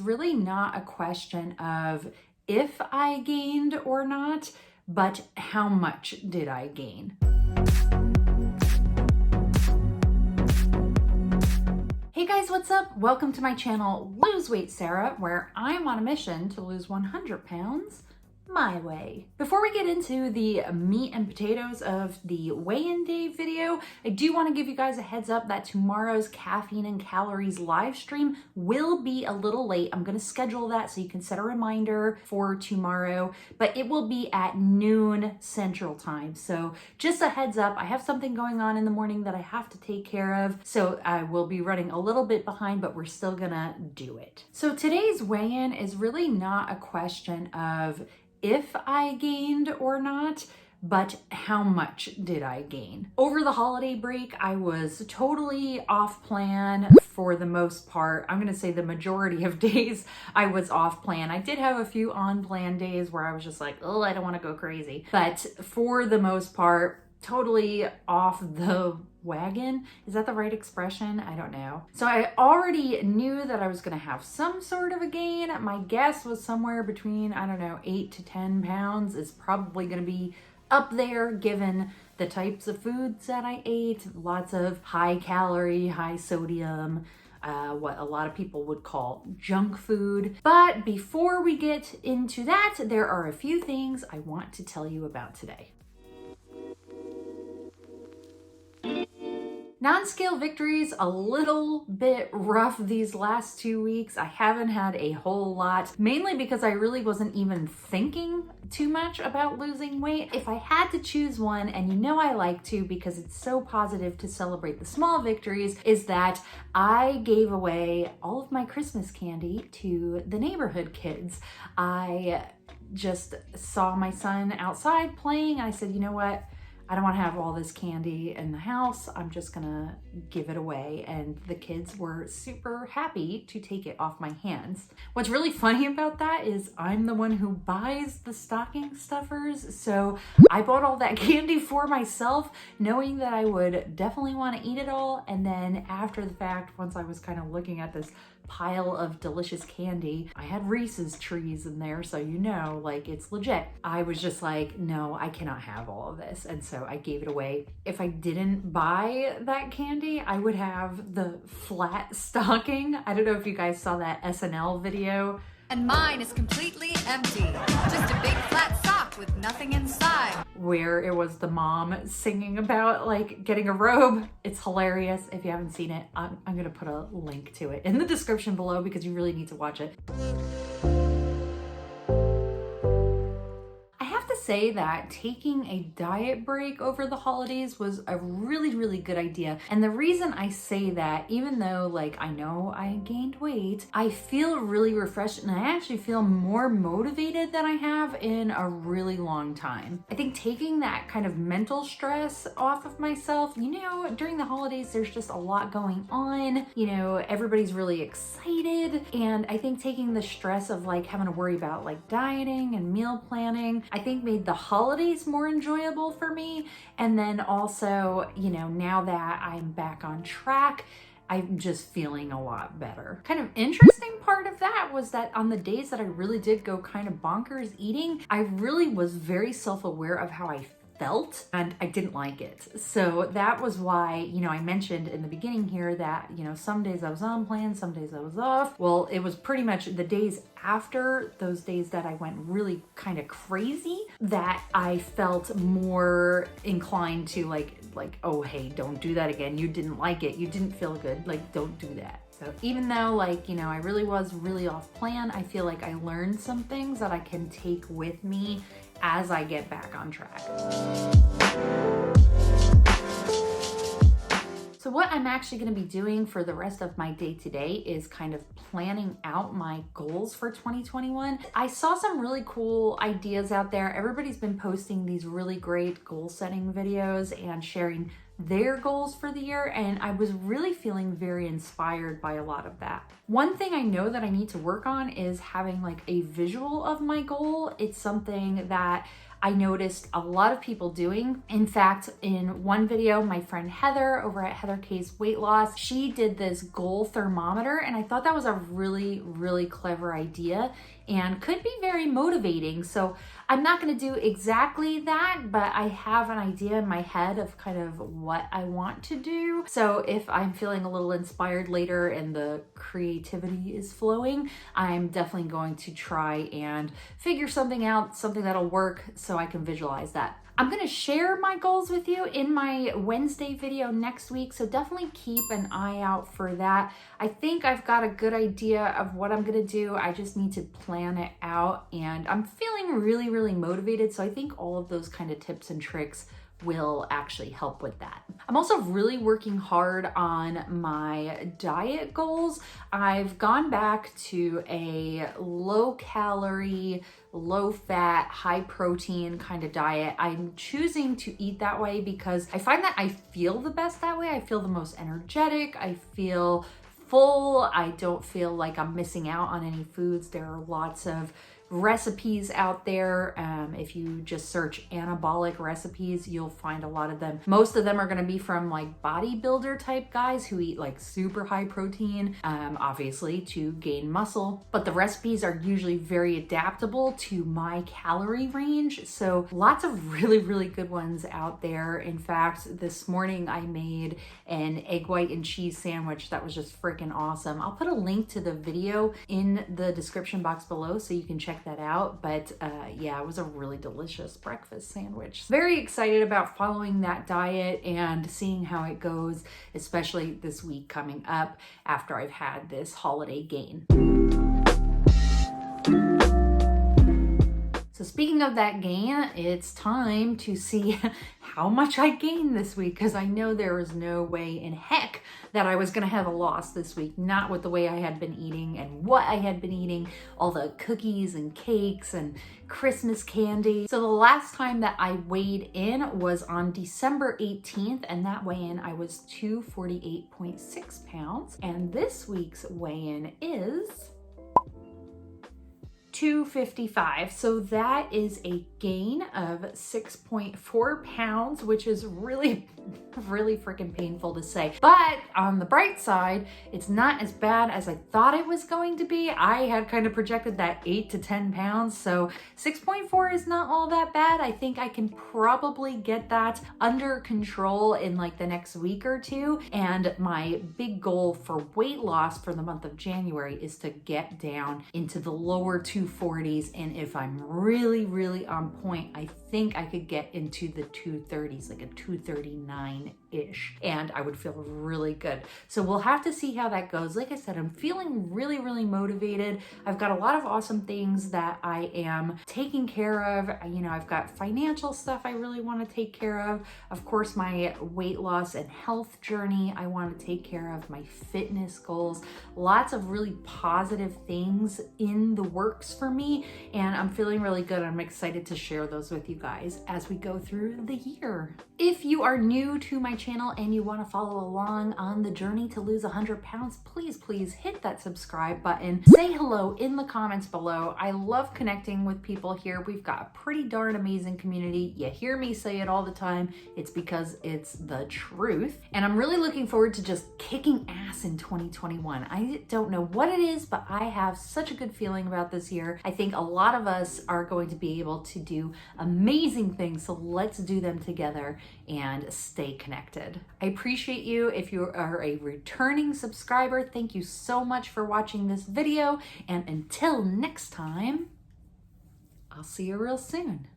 Really not a question of if I gained or not, but how much did I gain? Hey guys, what's up? Welcome to my channel, Lose Weight Sarah, where I'm on a mission to lose 100 pounds my way. Before we get into the meat and potatoes of the weigh-in day video, I do want to give you guys a heads up that tomorrow's caffeine and calories live stream will be a little late. I'm going to schedule that so you can set a reminder for tomorrow, but it will be at noon Central Time. So just a heads up, I have something going on in the morning that I have to take care of, so I will be running a little bit behind, but we're still gonna do it. So today's weigh-in is really not a question of if I gained or not, but how much did I gain? Over the holiday break, I was totally off plan for the most part. I'm gonna say the majority of days I was off plan. I did have a few on plan days where I was just like, oh, I don't wanna go crazy. But for the most part, totally off the wagon. Is that the right expression? I don't know. So I already knew that I was going to have some sort of a gain. My guess was somewhere between, I don't know, 8 to 10 pounds is probably going to be up there given the types of foods that I ate. Lots of high calorie, high sodium, what a lot of people would call junk food. But before we get into that, there are a few things I want to tell you about today. Non-scale victories, a little bit rough these last 2 weeks. I haven't had a whole lot, mainly because I really wasn't even thinking too much about losing weight. If I had to choose one, and you know I like to because it's so positive to celebrate the small victories, is that I gave away all of my Christmas candy to the neighborhood kids. I just saw my son outside playing. I said, you know what? I don't want to have all this candy in the house. I'm just gonna give it away. And the kids were super happy to take it off my hands. What's really funny about that is I'm the one who buys the stocking stuffers. So I bought all that candy for myself, knowing that I would definitely want to eat it all. And then after the fact, once I was kind of looking at this pile of delicious candy, I had Reese's trees in there, so you know, like, it's legit. I was just like, no, I cannot have all of this, and so I gave it away. If I didn't buy that candy, I would have the flat stocking. I don't know if you guys saw that SNL video. And mine is completely empty. Just a big flat sock with nothing inside. Where it was the mom singing about like getting a robe. It's hilarious. If you haven't seen it, I'm gonna put a link to it in the description below because you really need to watch it. Say that taking a diet break over the holidays was a really good idea. And the reason I say that, even though like I know I gained weight, I feel really refreshed and I actually feel more motivated than I have in a really long time. I think taking that kind of mental stress off of myself, you know, during the holidays there's just a lot going on, you know, everybody's really excited, and I think taking the stress of like having to worry about like dieting and meal planning, I think made the holidays more enjoyable for me. And then also, you know, now that I'm back on track, I'm just feeling a lot better. Kind of interesting part of that was that on the days that I really did go kind of bonkers eating, I really was very self-aware of how I felt, and I didn't like it. So that was why, you know, I mentioned in the beginning here that, you know, some days I was on plan, some days I was off. Well, it was pretty much the days after those days that I went really kind of crazy that I felt more inclined to like, oh, hey, don't do that again. You didn't like it. You didn't feel good. Like, don't do that. So even though like, you know, I really was really off plan, I feel like I learned some things that I can take with me as I get back on track. So what I'm actually going to be doing for the rest of my day today is kind of planning out my goals for 2021. I saw some really cool ideas out there. Everybody's been posting these really great goal setting videos and sharing their goals for the year, and I was really feeling very inspired by a lot of that. One thing I know that I need to work on is having like a visual of my goal. It's something that I noticed a lot of people doing. In fact, in one video, my friend Heather over at Heather K's Weight Loss, she did this goal thermometer, and I thought that was a really, really clever idea and could be very motivating. So I'm not going to do exactly that, but I have an idea in my head of kind of what I want to do. So if I'm feeling a little inspired later and the creativity is flowing, I'm definitely going to try and figure something out, something that'll work so I can visualize that. I'm going to share my goals with you in my Wednesday video next week, so definitely keep an eye out for that. I think I've got a good idea of what I'm going to do. I just need to plan it out, and I'm feeling really, really motivated, so I think all of those kind of tips and tricks will actually help with that. I'm also really working hard on my diet goals. I've gone back to a low calorie, low fat, high protein kind of diet. I'm choosing to eat that way because I find that I feel the best that way. I feel the most energetic. I feel full. I don't feel like I'm missing out on any foods. There are lots of recipes out there. If you just search anabolic recipes, you'll find a lot of them. Most of them are going to be from like bodybuilder type guys who eat like super high protein, obviously to gain muscle, but the recipes are usually very adaptable to my calorie range. So lots of really, really good ones out there. In fact, this morning I made an egg white and cheese sandwich that was just freaking awesome. I'll put a link to the video in the description box below so you can check that out. But yeah, it was a really delicious breakfast sandwich. Very excited about following that diet and seeing how it goes, especially this week coming up after I've had this holiday gain. So speaking of that gain, it's time to see how much I gained this week, because I know there was no way in heck that I was going to have a loss this week, not with the way I had been eating and what I had been eating, all the cookies and cakes and Christmas candy. So the last time that I weighed in was on December 18th, and that weigh-in I was 248.6 pounds, and this week's weigh-in is 255. So that is a gain of 6.4 pounds, which is really, really freaking painful to say. But on the bright side, it's not as bad as I thought it was going to be. I had kind of projected that 8 to 10 pounds. So 6.4 is not all that bad. I think I can probably get that under control in like the next week or two. And my big goal for weight loss for the month of January is to get down into the lower 240s. And if I'm really, really on point, I think I could get into the 230s, like a 239-ish, and I would feel really good. So we'll have to see how that goes. Like I said, I'm feeling really, really motivated. I've got a lot of awesome things that I am taking care of. You know, I've got financial stuff I really want to take care of. Of course, my weight loss and health journey I want to take care of, my fitness goals, lots of really positive things in the works for me, and I'm feeling really good. I'm excited to share those with you guys as we go through the year. If you are new to my channel and you want to follow along on the journey to lose 100 pounds, please hit that subscribe button. Say hello in the comments below. I love connecting with people here. We've got a pretty darn amazing community. You hear me say it all the time. It's because it's the truth. And I'm really looking forward to just kicking ass in 2021. I don't know what it is, but I have such a good feeling about this year. I think a lot of us are going to be able to do amazing things, so let's do them together and stay connected. I appreciate you. If you are a returning subscriber, thank you so much for watching this video, and until next time, I'll see you real soon.